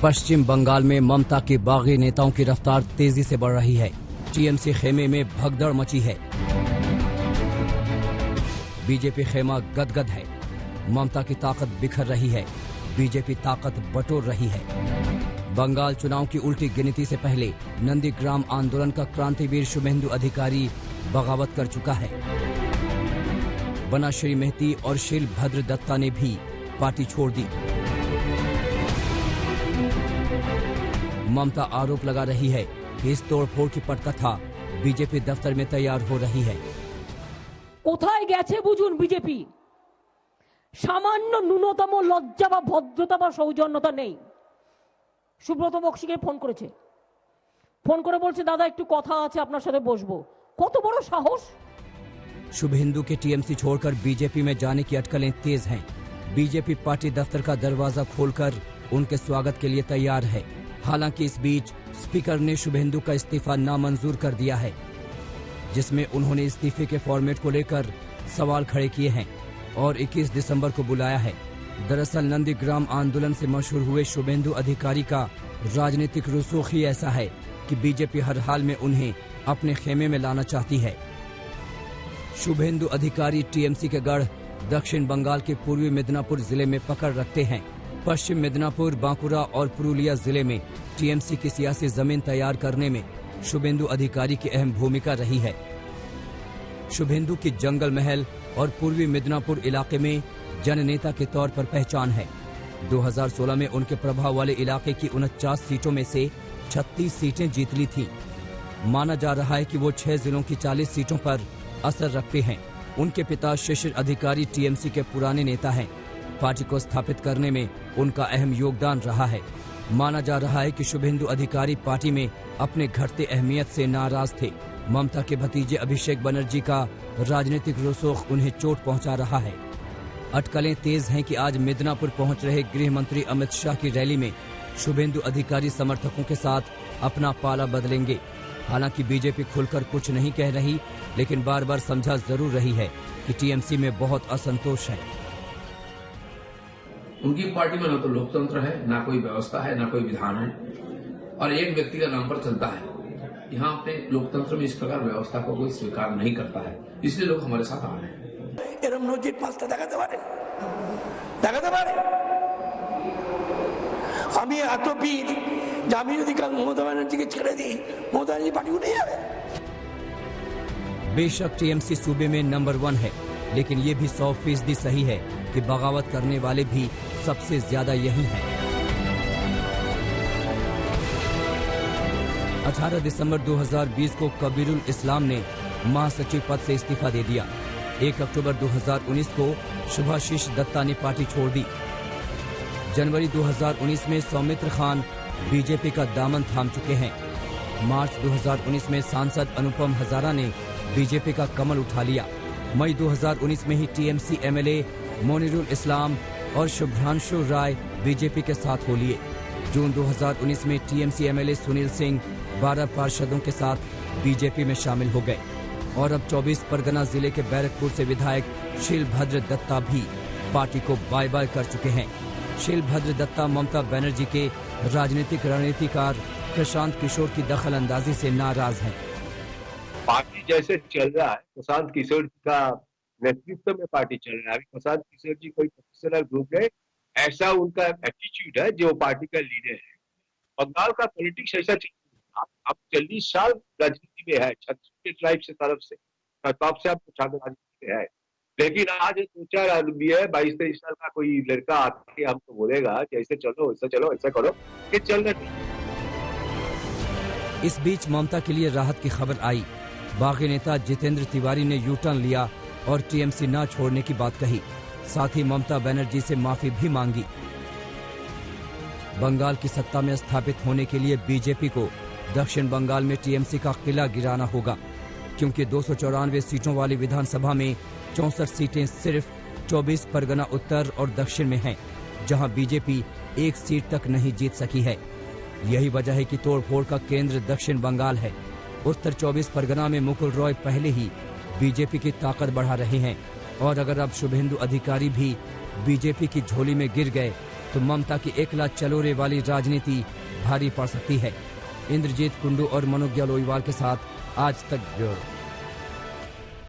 पश्चिम बंगाल में ममता के बागी नेताओं की रफ्तार तेजी से बढ़ रही है। टीएमसी खेमे में भगदड़ मची है। बीजेपी खेमा गदगद है। ममता की ताकत बिखर रही है। बीजेपी ताकत बटोर रही है। बंगाल चुनाव की उल्टी गिनती से पहले नंदीग्राम आंदोलन का क्रांतिवीर शुभेंदु अधिकारी बगावत कर चुका है। बनाश्री मेहती और शीलभद्र दत्ता ने भी पार्टी छोड़ दी। ममता आरोप लगा रही है कि इस तोड़फोड़ की पटकथा बीजेपी दफ्तर में तैयार हो रही है। কোথায় গেছে বুঝুন বিজেপি? সামান্য ন্যূনতম লজ্জা বা ভদ্রতা বা সৌজন্যতা নেই। সুব্রত বক্সিকে ফোন করেছে, ফোন করে বলছে দাদা একটু কথা আছে আপনার সাথে বসবো। কত বড় সাহস! शुभेंदु के टीएमसी छोड़कर बीजेपी में जाने की अटकलें तेज हैं। बीजेपी पार्टी दफ्तर का दरवाजा खोलकर उनके स्वागत के लिए तैयार है। हालांकि इस बीच स्पीकर ने शुभेंदु का इस्तीफा नामंजूर कर दिया है, जिसमें उन्होंने इस्तीफे के फॉर्मेट को लेकर सवाल खड़े किए हैं और 21 दिसंबर को बुलाया है। दरअसल नंदीग्राम आंदोलन से मशहूर हुए शुभेंदु अधिकारी का राजनीतिक रुसूख ही ऐसा है कि बीजेपी हर हाल में उन्हें अपने खेमे में लाना चाहती है। शुभेंदु अधिकारी टीएमसी के गढ़ दक्षिण बंगाल के पूर्वी मिदनापुर जिले में पकड़ रखते हैं। पश्चिम मिदनापुर, बांकुरा और पुरुलिया जिले में टीएमसी की सियासी जमीन तैयार करने में शुभेंदु अधिकारी की अहम भूमिका रही है। शुभेंदु की जंगल महल और पूर्वी मिदनापुर इलाके में जननेता के तौर पर पहचान है। 2016 में उनके प्रभाव वाले इलाके की 49 सीटों में से 36 सीटें जीत ली थीं। माना जा रहा है कि वो 6 जिलों की 40 सीटों पर असर रखते हैं। उनके पिता शिशिर अधिकारी टीएमसी के पुराने नेता हैं। पार्टी को स्थापित करने में उनका अहम योगदान रहा है। माना जा रहा है कि शुभेंदु अधिकारी पार्टी में अपने घटते अहमियत से नाराज थे। ममता के भतीजे अभिषेक बनर्जी का राजनीतिक रुसूख उन्हें चोट पहुंचा रहा है। अटकलें तेज हैं कि आज मिदनापुर पहुंच रहे गृह मंत्री अमित शाह की रैली में शुभेंदु अधिकारी समर्थकों के साथ अपना पाला बदलेंगे। हालांकि बीजेपी खुलकर कुछ नहीं कह रही, लेकिन बार बार समझा जरूर रही है कि टीएमसी में बहुत असंतोष है। उनकी पार्टी में न तो लोकतंत्र है, ना कोई व्यवस्था है, ना कोई विधान है और एक व्यक्ति का नाम पर चलता है। यहाँ अपने लोकतंत्र में इस प्रकार व्यवस्था को कोई स्वीकार नहीं करता है, इसलिए लोग हमारे साथ आ रहे हैं। এরকম নজির পাঁচটা দেখাতে পারে, দেখাতে পারে। আমি এত বীর যে আমি যদি কাল মমতা ব্যানার্জিকে ছেড়ে দিই, মমতা ব্যানার্জি পার্টি उठे যাবে। बेशक टीएमसी सूबे में नंबर 1 है, लेकिन ये भी 100% सही है कि बगावत करने वाले भी सबसे ज्यादा यही हैं। 18 दिसंबर 2020 को कबीरुल इस्लाम ने महासचिव पद से इस्तीफा दे दिया। 1 अक्टूबर 2019 को शुभाशीष दत्ता ने पार्टी छोड़ दी। जनवरी 2019 में सौमित्र खान बीजेपी का दामन थाम चुके हैं। मार्च 2019 में सांसद अनुपम हजारा ने बीजेपी का कमल उठा लिया। मई 2019 में ही टीएमसी एमएलए मोनिरुल इस्लाम और शुभ्रांशु राय बीजेपी के साथ हो लिए। जून 2019 में टीएमसी एमएलए सुनील सिंह 12 पार्षदों के साथ बीजेपी में शामिल हो गए और अब 24 परगना जिले के बैरकपुर से विधायक शीलभद्र दत्ता भी पार्टी को बाय बाय कर चुके हैं। शीलभद्र दत्ता ममता बनर्जी के राजनीतिक रणनीतिकार प्रशांत किशोर की दखल अंदाजी से नाराज हैं। पार्टी जैसे चल रहा है, प्रशांत किशोर जी का नेतृत्व में पार्टी चल रहा है। अभी प्रशांत किशोर जी कोई प्रोफेशनल ग्रुप है, ऐसा उनका एटीट्यूड है जो पार्टी का लीडर है। बंगाल का पॉलिटिक्स ऐसा चल रहा है। अब 40 साल राजनीति में है, छत्तीसगढ़ ट्राइब से तरफ से तब से आपको राजनीति में है। लेकिन आज 2-4 आदमी है, 22-23 साल का कोई लड़का आके हमको बोलेगा कि ऐसे चलो, ऐसा चलो, ऐसा करो, ये चल रहा है। इस बीच ममता के लिए राहत की खबर आई। बागी नेता जितेंद्र तिवारी ने यू टर्न लिया और टीएमसी न छोड़ने की बात कही। साथ ही ममता बनर्जी से माफी भी मांगी। बंगाल की सत्ता में स्थापित होने के लिए बीजेपी को दक्षिण बंगाल में टीएमसी का किला गिराना होगा, क्योंकि 294 सीटों वाली विधानसभा में 64 सीटें सिर्फ 24 परगना उत्तर और दक्षिण में हैं, जहां बीजेपी 1 सीट तक नहीं जीत सकी है। यही वजह है कि तोड़फोड़ का केंद्र दक्षिण बंगाल है। उत्तर 24 परगना में मुकुल रॉय पहले ही बीजेपी की ताकत बढ़ा रहे हैं और अगर अब शुभेंदु अधिकारी भी बीजेपी की झोली में गिर गए तो ममता की एकला चलोरे वाली राजनीति भारी पड़ सकती है। इंद्रजीत कुंडू और मनोज लोईवाल के साथ आज तक ब्यूरो।